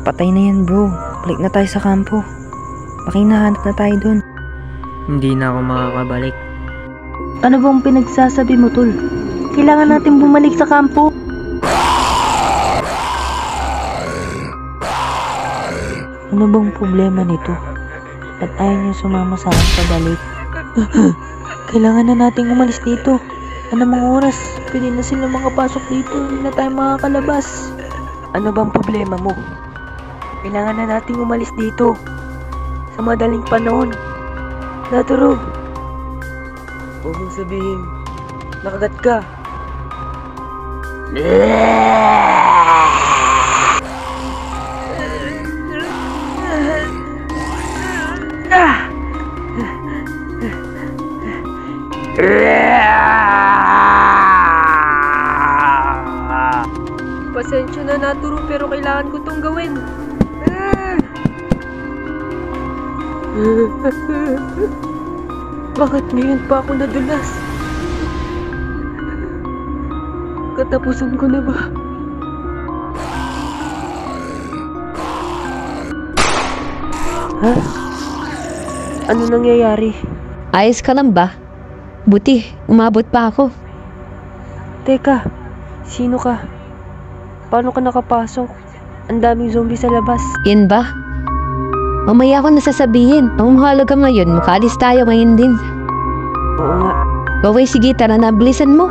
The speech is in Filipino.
Patay na yan bro. Balik na tayo sa kampo. Makinahanap na tayo dun. Hindi na ako makakabalik. Ano bang pinagsasabi mo, tol? Kailangan natin bumalik sa kampo. Ano bang problema nito? Ba't ayaw niya sumama sa akin pabalik? Kailangan na nating umalis dito. Anong oras? Pwede na sila makapasok dito. Hindi na tayo makakalabas. Ano bang problema mo? Kailangan na nating umalis dito. Sa madaling panahon. Naturo. Huwag mong sabihin. Nakagat ka. Pasensya na, Naturo, pero kailangan ko tong gawin. Bakit ngayon pa ako nadulas? Katapusan ko na ba? Ha? Ano nangyayari? Ayos ka lang ba? Buti, umabot pa ako. Teka, sino ka? Paano ka nakapasok? Ang daming zombie sa labas. Yan ba? Mamaya ako nasasabihin. Ang mahalaga ngayon, makalis tayo ngayon din. Oo nga. Okay, sige, tara na, bilisan mo.